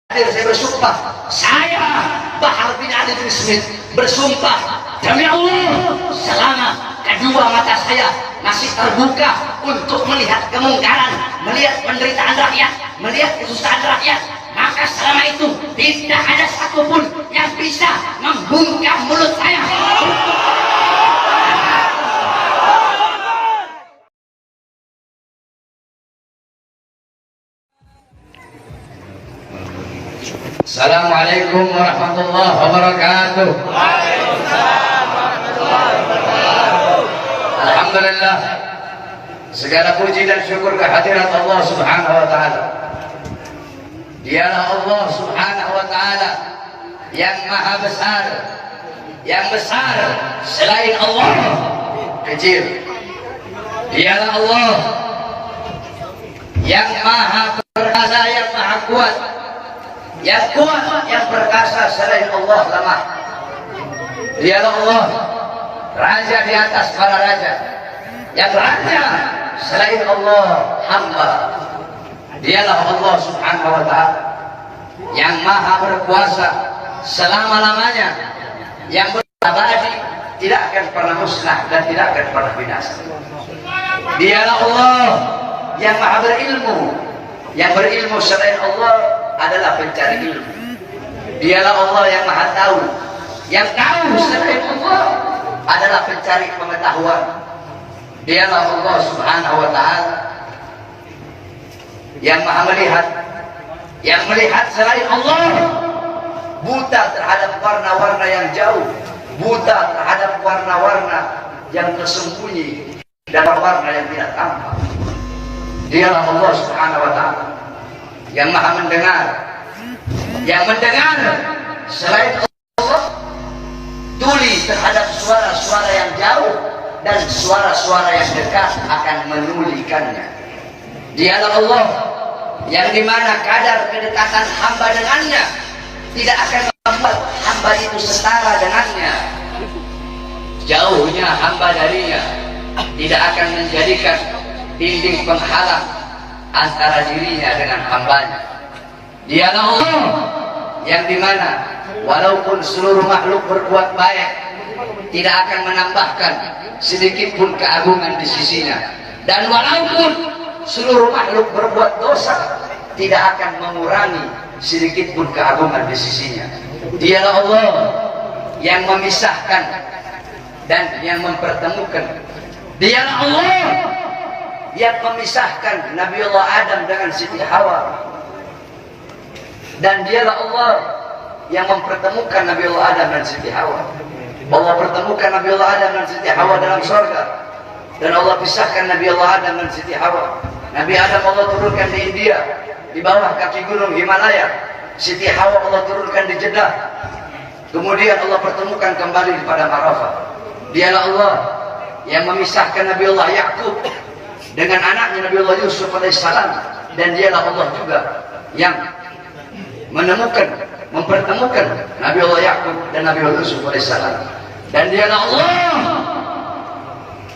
Saya bersumpah, saya Bahar bin Ali bin Smith bersumpah demi Allah, selama kedua mata saya masih terbuka untuk melihat kemungkaran, melihat penderitaan rakyat, melihat kesusahan rakyat, maka selama itu tidak ada satupun yang bisa membungkam mulut saya. Assalamualaikum warahmatullahi wabarakatuh. Waalaikumsalam warahmatullahi wabarakatuh. Alhamdulillah, segala puji dan syukur kehadirat Allah Subhanahu wa taala. Dialah Allah Subhanahu wa taala yang maha besar, yang besar selain Allah kecil. Dialah Allah yang maha perkasa, yang maha kuat, yang kuat, yang perkasa selain Allah lemah. Dialah Allah, raja di atas para raja, yang raja selain Allah hamba. Dialah Allah Subhanahu wa ta'ala yang maha berkuasa selama-lamanya, yang berabadi, tidak akan pernah musnah dan tidak akan pernah binasa. Dialah Allah yang maha berilmu, yang berilmu selain Allah adalah pencari ilmu. Dialah Allah yang maha tahu, yang tahu selain Allah adalah pencari pengetahuan. Dialah Allah Subhanahu wa ta'ala yang maha melihat, yang melihat selain Allah buta terhadap warna-warna yang jauh, buta terhadap warna-warna yang tersembunyi dan warna yang tidak tampak. Dialah Allah Subhanahu wa ta'ala yang maha mendengar, yang mendengar selain Allah tuli terhadap suara-suara yang jauh dan suara-suara yang dekat akan menulikannya. Dialah Allah yang dimana kadar kedekatan hamba dengannya tidak akan membuat hamba itu setara dengannya. Jauhnya hamba darinya tidak akan menjadikan dinding penghalang antara dirinya dengan hambanya. Dialah Allah yang dimana walaupun seluruh makhluk berbuat baik tidak akan menambahkan sedikit pun keagungan di sisinya, dan walaupun seluruh makhluk berbuat dosa tidak akan mengurangi sedikit pun keagungan di sisinya. Dialah Allah yang memisahkan dan yang mempertemukan. Dialah Allah yang memisahkan Nabi Allah Adam dengan Siti Hawa, dan dialah Allah yang mempertemukan Nabi Allah Adam dan Siti Hawa. Allah pertemukan Nabi Allah Adam dan Siti Hawa dalam surga, dan Allah pisahkan Nabi Allah Adam dan Siti Hawa. Nabi Adam Allah turunkan di India, di bawah kaki gunung Himalaya. Siti Hawa Allah turunkan di Jeddah, kemudian Allah pertemukan kembali di padang Arafah. Dialah Allah yang memisahkan Nabi Allah Yakub dengan anaknya Nabi Allah Yusuf alaihissalam, dan dialah Allah juga yang menemukan, mempertemukan Nabi Allah Yakub dan Nabi Allah Yusuf alaihissalam. Dan dialah Allah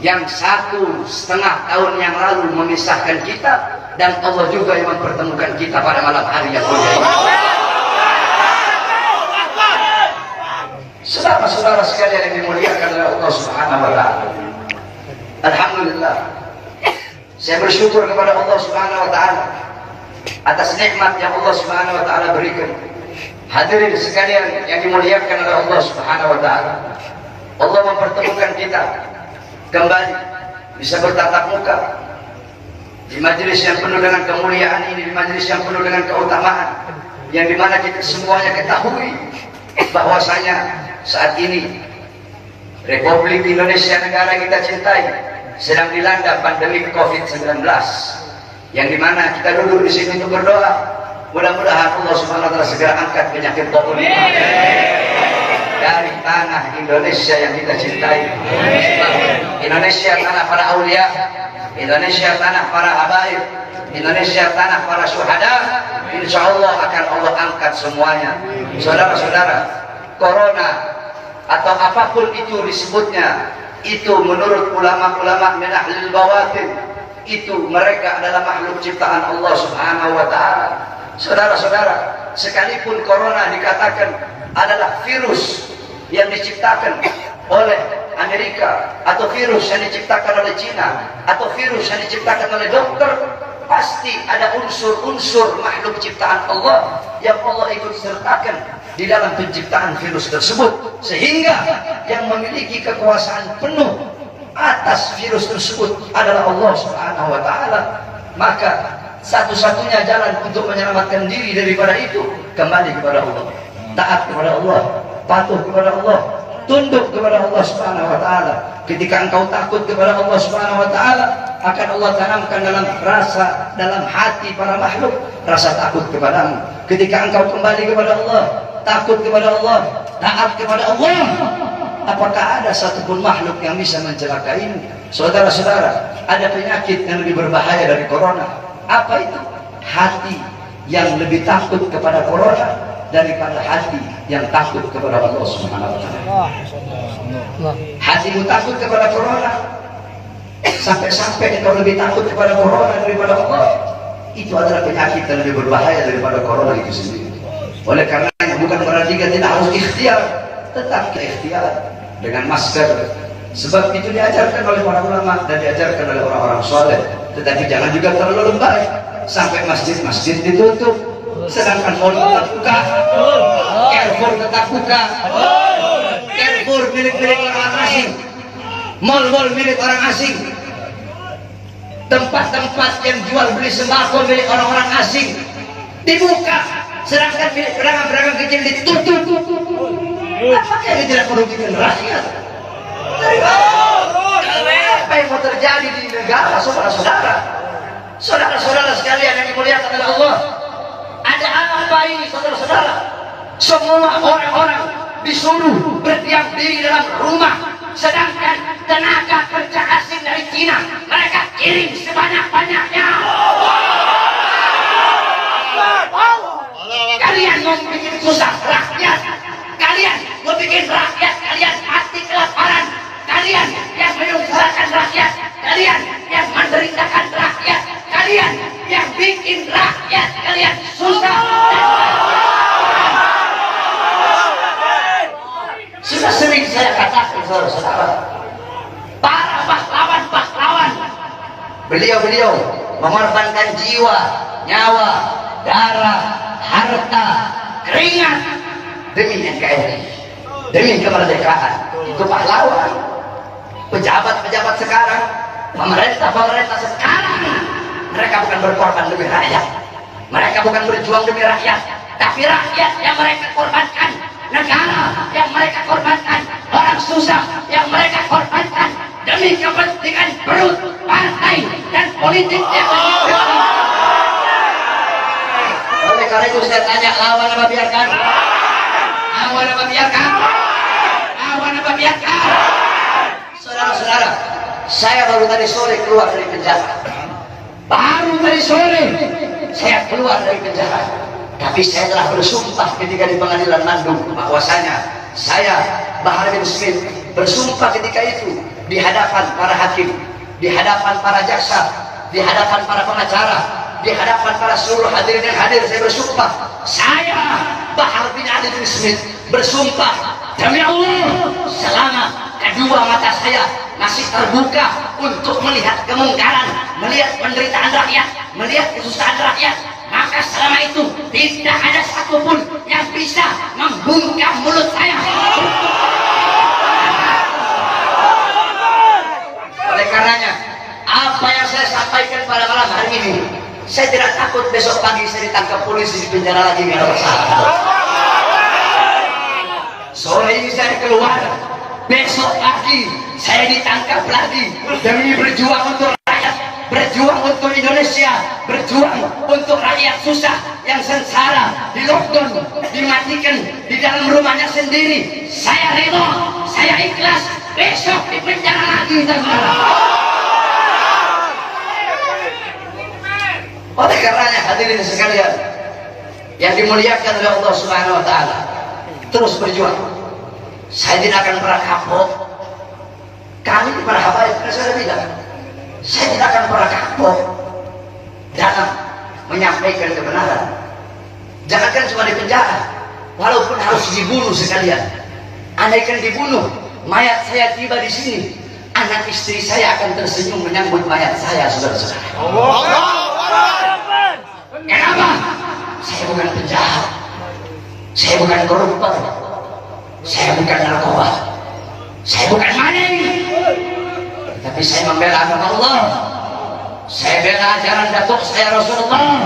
yang 1,5 tahun yang lalu memisahkan kita, dan Allah juga yang mempertemukan kita pada malam hari yang mulia ini. Saudara-saudara sekalian yang dimuliakan oleh Allah Subhanahu wa ta'ala, alhamdulillah, saya bersyukur kepada Allah Subhanahu wa ta'ala atas nikmat yang Allah Subhanahu wa ta'ala berikan. Hadirin sekalian yang dimuliakan oleh Allah Subhanahu wa ta'ala, Allah mempertemukan kita kembali bisa bertatap muka di majelis yang penuh dengan kemuliaan ini, di majelis yang penuh dengan keutamaan, yang dimana kita semuanya ketahui bahwasanya saat ini Republik Indonesia, negara kita cintai, sedang dilanda pandemi COVID-19, yang dimana kita duduk di sini untuk berdoa, mudah-mudahan Allah Subhanahu wa ta'ala segera angkat penyakit COVID dari tanah Indonesia yang kita cintai. Indonesia tanah para aulia, Indonesia tanah para habaib, Indonesia tanah para syuhada. Insya Allah akan Allah angkat semuanya. Saudara-saudara, corona atau apapun itu disebutnya, itu menurut ulama-ulama min ahlil bawatin, itu mereka adalah makhluk ciptaan Allah Subhanahu wa ta'ala. Saudara-saudara, sekalipun corona dikatakan adalah virus yang diciptakan oleh Amerika, atau virus yang diciptakan oleh Cina, atau virus yang diciptakan oleh dokter, pasti ada unsur-unsur makhluk ciptaan Allah yang Allah ikut sertakan di dalam penciptaan virus tersebut, sehingga yang memiliki kekuasaan penuh atas virus tersebut adalah Allah Subhanahu wa taala. Maka satu-satunya jalan untuk menyelamatkan diri daripada itu kembali kepada Allah, taat kepada Allah, patuh kepada Allah, tunduk kepada Allah Subhanahu wa taala. Ketika engkau takut kepada Allah Subhanahu wa taala, akan Allah tanamkan dalam hati para makhluk rasa takut kepadamu. Ketika engkau kembali kepada Allah, takut kepada Allah, taat kepada Allah, apakah ada satupun makhluk yang bisa mencelakaimu? Saudara-saudara, ada penyakit yang lebih berbahaya dari corona. Apa itu? Hati yang lebih takut kepada corona daripada hati yang takut kepada Allah Subhanahu wa taala. Hatimu takut kepada corona, sampai-sampai engkau lebih takut kepada corona daripada Allah. Itu adalah penyakit yang lebih berbahaya daripada corona itu sendiri. Oleh karena bukan berarti kita tidak harus ikhtiar, tetap ikhtiar dengan masker. Sebab itu diajarkan oleh para ulama dan diajarkan oleh orang-orang soleh. Tetapi jangan juga terlalu lebay sampai masjid-masjid ditutup, sedangkan mal tetap buka, Carrefour tetap buka, Carrefour milik orang asing, mal-mal milik orang asing, tempat-tempat yang jual beli sembako milik orang-orang asing dibuka, sedangkan milik pedagang-pedagang kecil ditutup. Apakah ini tidak merugikan rakyat? Apa yang mau terjadi di negara, saudara-saudara? Saudara-saudara sekalian yang dimuliakan oleh Allah, ada apa ini, saudara-saudara? Semua orang-orang disuruh berdiam diri dalam rumah, sedangkan tenaga kerja asing dari Cina mereka kirim sebanyak-banyaknya. Kalian mau bikin susah rakyat, kalian mau bikin rakyat kalian mati kelaparan, kalian yang menyusahkan rakyat, kalian yang menderitakan rakyat, kalian yang bikin rakyat kalian susah. Sudah sering saya katakan, saudara-saudara, para pahlawan-pahlawan, beliau-beliau mengorbankan jiwa, nyawa, darah, harta, keringat demi NKRI, demi kemerdekaan. Itu pahlawan. Pejabat-pejabat sekarang, pemerintah sekarang, mereka bukan berkorban demi rakyat, mereka bukan berjuang demi rakyat, tapi rakyat yang mereka korbankan, negara yang mereka korbankan, orang susah yang mereka korbankan demi kepentingan perut, partai, dan politik yang oleh karena itu saya tanya, lawan apa biarkan? Lawan apa biarkan? Lawan apa biarkan? Saudara-saudara, saya baru tadi sore keluar dari penjara. Baru tadi sore saya keluar dari penjara. Tapi saya telah bersumpah ketika di pengadilan Bandung bahwasanya saya, Bahar bin Smith, bersumpah ketika itu di hadapan para hakim, di hadapan para jaksa, di hadapan para pengacara, di hadapan para seluruh hadirin yang hadir. Saya bersumpah, saya Bahar bin Ali bin Smith bersumpah demi Allah, selama kedua mata saya masih terbuka untuk melihat kemungkaran, melihat penderitaan rakyat, melihat kesusahan rakyat, maka selama itu tidak ada satupun yang bisa membungkam mulut saya. Oleh karenanya, apa yang saya sampaikan pada malam hari ini, saya tidak takut besok pagi saya ditangkap polisi di penjara lagi karena bersalah. Sore ini saya keluar, besok pagi saya ditangkap lagi demi berjuang untuk rakyat, berjuang untuk Indonesia, berjuang untuk rakyat susah yang sengsara, di lockdown, dimatikan di dalam rumahnya sendiri. Saya rela, saya ikhlas, besok di penjara lagi. Oleh karenanya hadirin sekalian yang dimuliakan oleh Allah Subhanahu wa taala, terus berjuang. Saya tidak akan pernah kapok. Kami di para habaib, saya bilang, saya tidak akan pernah kapok dalam menyampaikan kebenaran. Jangankan cuma di penjara, walaupun harus dibunuh sekalian. Andaikan dibunuh, mayat saya tiba di sini, anak istri saya akan tersenyum menyambut mayat saya, saudara-saudara. Kenapa? Saya bukan penjahat, saya bukan koruptor, saya bukan narkoba, saya bukan maling, tapi saya membela agama Allah. Saya bela ajaran datuk saya Rasulullah.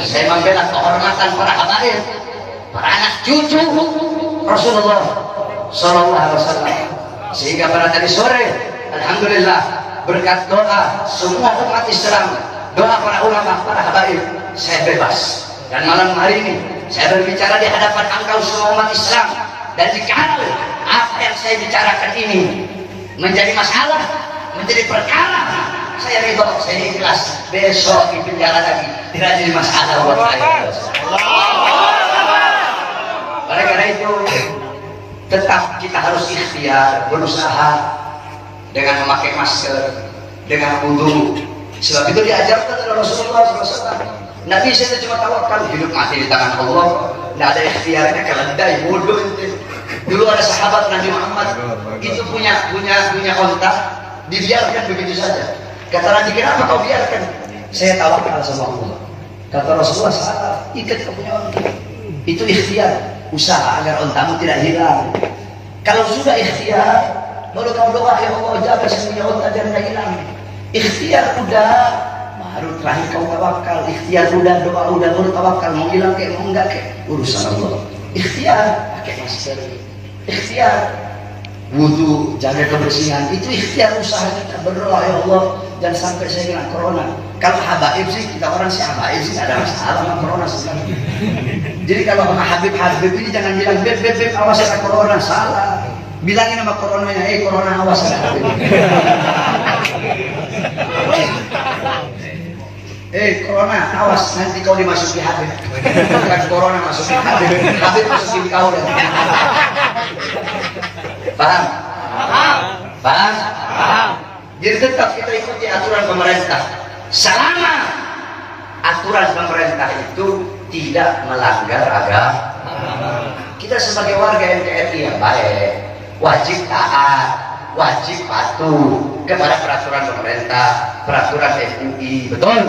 Saya membela kehormatan para habaib, para anak cucu Rasulullah Sallallahu Alaihi Wasallam. Sehingga pada tadi sore, alhamdulillah, berkat doa semua umat Islam, doa para ulama, para habaib, saya bebas. Dan malam hari ini saya berbicara di hadapan engkau semua umat Islam. Dan jikalau apa yang saya bicarakan ini menjadi masalah, menjadi perkara, saya ridho, saya ikhlas. Besok di penjara lagi tidak jadi masalah buat saya. Oleh karena itu, tetap kita harus ikhtiar, berusaha dengan memakai masker, dengan wudu. Sebab itu diajarkan oleh Rasulullah SAW. Nabi saya cuma tawakal, hidup mati di tangan Allah. Tidak ada ikhtiarnya, keledai, bodoh itu. Dulu ada sahabat Nabi Muhammad, itu punya onta, dibiarkan begitu saja. Kata Nabi, kenapa kau biarkan? Saya tawakal sama Allah. Kata Rasulullah, salah, ikat kau punya onta. Itu ikhtiar, usaha agar ontamu tidak hilang. Kalau sudah ikhtiar, baru kau doa, ya Allah jaga semua onta jangan hilang. Ikhtiar udah, baru terakhir kau tawakal. Ikhtiar udah, doa udah, baru tawakal. Mau hilang kayak mau enggak kayak urusan Allah. Ikhtiar pakai masker, ikhtiar wudu, jaga kebersihan, itu ikhtiar usaha kita. Berdoa, ya Allah jangan sampai saya kena corona. Kalau habaib sih, kita orang sih habaib sih ada masalah sama corona sebenarnya. Jadi kalau sama Habib ini jangan bilang beb awas ada corona, salah. Bilangin sama coronanya, corona awas ada Habib. Corona awas, nanti kau dimasuki Habib. Bukan corona masuki Habib, Habib masukin kau. Paham? Paham? Jadi tetap kita ikuti aturan pemerintah. Selama aturan pemerintah itu tidak melanggar agama, kita sebagai warga NKRI yang baik wajib taat, wajib patuh kepada peraturan pemerintah, peraturan MUI. Betul?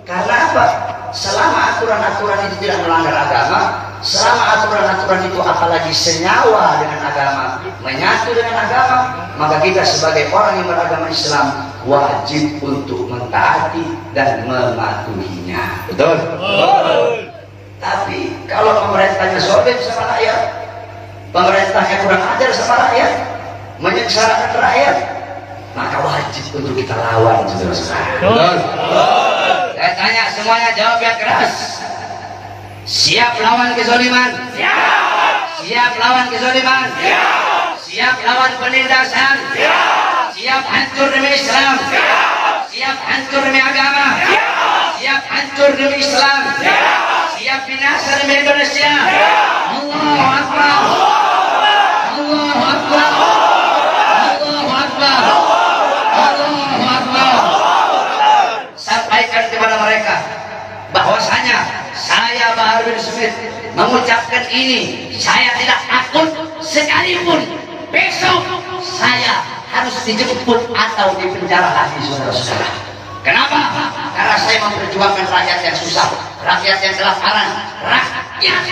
Karena apa? Selama aturan-aturan itu tidak melanggar agama, selama aturan-aturan itu apalagi senyawa dengan agama, menyatu dengan agama, maka kita sebagai orang yang beragama Islam wajib untuk mentaati dan mematuhinya. Betul? Tapi kalau pemerintahnya zalim sama rakyat, pemerintahnya kurang ajar sama rakyat, menyengsarakan rakyat, maka wajib untuk kita lawan, saudara-saudara. Saya tanya semuanya, jawab yang keras. Siap lawan kezaliman? Siap. Siap lawan kezaliman? Siap. Siap lawan penindasan? Siap. Siap hancur demi Islam? Siap. Siap hancur demi agama? Siap. Siap hancur demi Islam? Siap. Siap binasa demi Indonesia? Siap. Allahu Akbar. Allahu Akbar. Allahu Akbar. Allahu Akbar. Sampaikan kepada mereka bahwasanya saya Bahar bin Smith mengucapkan ini, saya tidak takut sekalipun besok saya harus dijemput atau dipenjara lagi, saudara-saudara. Kenapa? Karena saya memperjuangkan rakyat yang susah, rakyat yang kelaparan, rakyat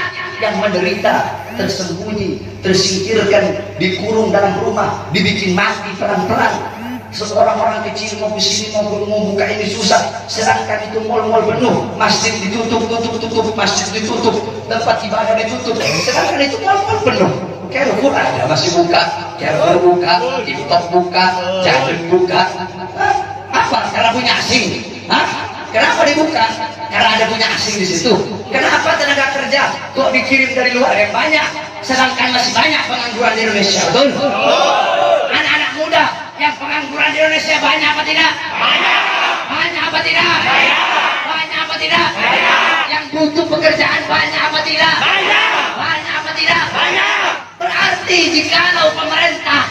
yang menderita, tersembunyi, tersingkirkan, dikurung dalam rumah, dibikin mati pelan-pelan. Seorang orang kecil mau kesini mau buka ini susah, sedangkan itu mal-mal penuh, masjid ditutup, masjid ditutup, tempat ibadah ditutup, sedangkan itu mal-mal penuh. Carrefour ada masih buka, Carrefour buka, TikTok buka, Jadon buka. Apa? Karena punya asing. Kenapa dibuka? Karena ada punya asing di situ. Kenapa tenaga kerja kok dikirim dari luar yang banyak, sedangkan masih banyak pengangguran di Indonesia? Betul? Anak-anak muda yang pengangguran di Indonesia banyak apa tidak? Banyak. Banyak apa tidak? Banyak. Banyak apa tidak? Banyak. Yang butuh pekerjaan banyak apa tidak? Banyak. Banyak apa tidak? Banyak. Berarti jikalau pemerintah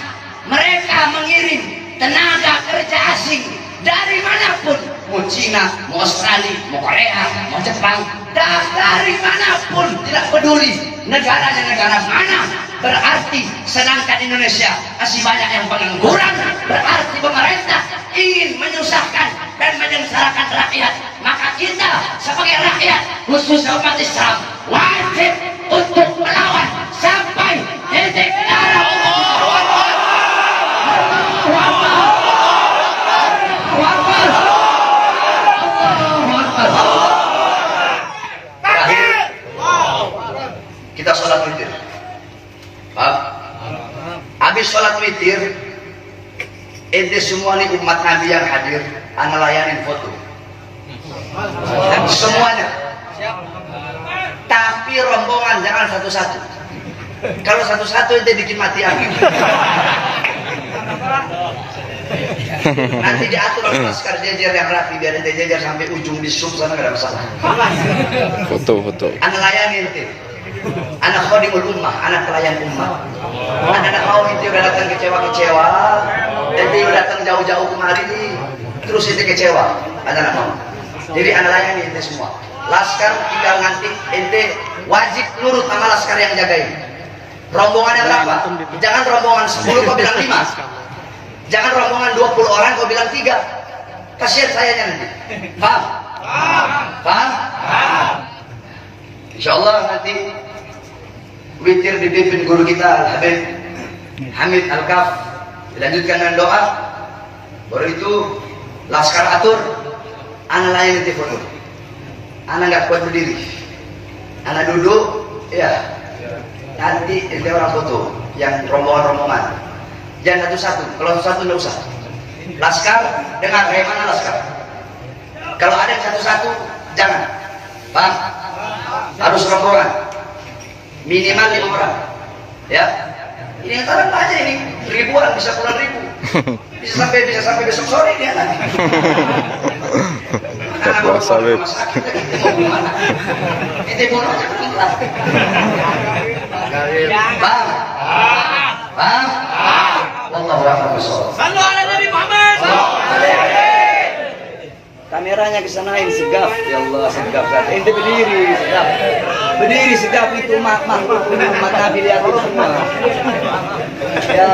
mereka mengirim tenaga kerja asing dari manapun mau Cina, mau Australia, mau Korea, mau Jepang, dari manapun, tidak peduli negaranya negara mana, berarti sedangkan Indonesia masih banyak yang pengangguran, berarti pemerintah ingin menyusahkan dan menyengsarakan rakyat. Maka kita sebagai rakyat, khususnya umat Islam, wajib untuk melawan sampai titik darah. Kita sholat witir. Paham? Habis sholat witir, ente semua nih umat Nabi yang hadir, ana layanin foto. Semuanya. Tapi rombongan jangan satu-satu. Kalau satu-satu ente bikin mati angin. Nanti diatur oleh laskar jejer yang rapi, biar ente jejer sampai ujung di sub sana, gak ada masalah. Foto. Ana layanin ente. Anak khodimul ummah, anak pelayan ummah. Anak mau itu udah datang kecewa-kecewa, ente udah datang jauh-jauh kemari, terus ente kecewa, anak mau. Jadi anak layani ente semua. Laskar tinggal nanti ente wajib nurut sama laskar yang jagain. Rombongannya berapa? Jangan rombongan 10 kau bilang 5. Jangan rombongan 20 orang kau bilang 3. Kasihan sayanya nanti. Paham? Paham? Insyaallah nanti witir dipimpin guru kita Habib Hamid Al-Kaf, dilanjutkan dengan doa, baru itu laskar atur, anak lain nanti foto. Anak nggak kuat berdiri, anak duduk, ya nanti ente orang foto yang rombongan-rombongan, jangan satu-satu. Kalau satu-satu nggak usah. Laskar dengar kayak mana laskar, kalau ada yang satu-satu jangan. Paham? Harus rombongan minimal 5 orang, ya. Ini yang taruh aja ini ribuan, bisa puluhan ribu, bisa sampai besok sore dia lagi. Karena mau keluar rumah sakit, kita mau gimana? Kita bunuh aja pelan. Bang, bang, wallahu a'lam bishawab. Sallu ala Nabi Muhammad. Kameranya kesanain segaf, ya Allah segaf. Ente berdiri segaf, berdiri segaf itu umat Nabi lihat itu semua. Ya,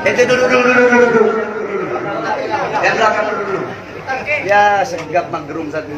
ente duduk. Yang belakang dulu. Ya segaf manggerung satu.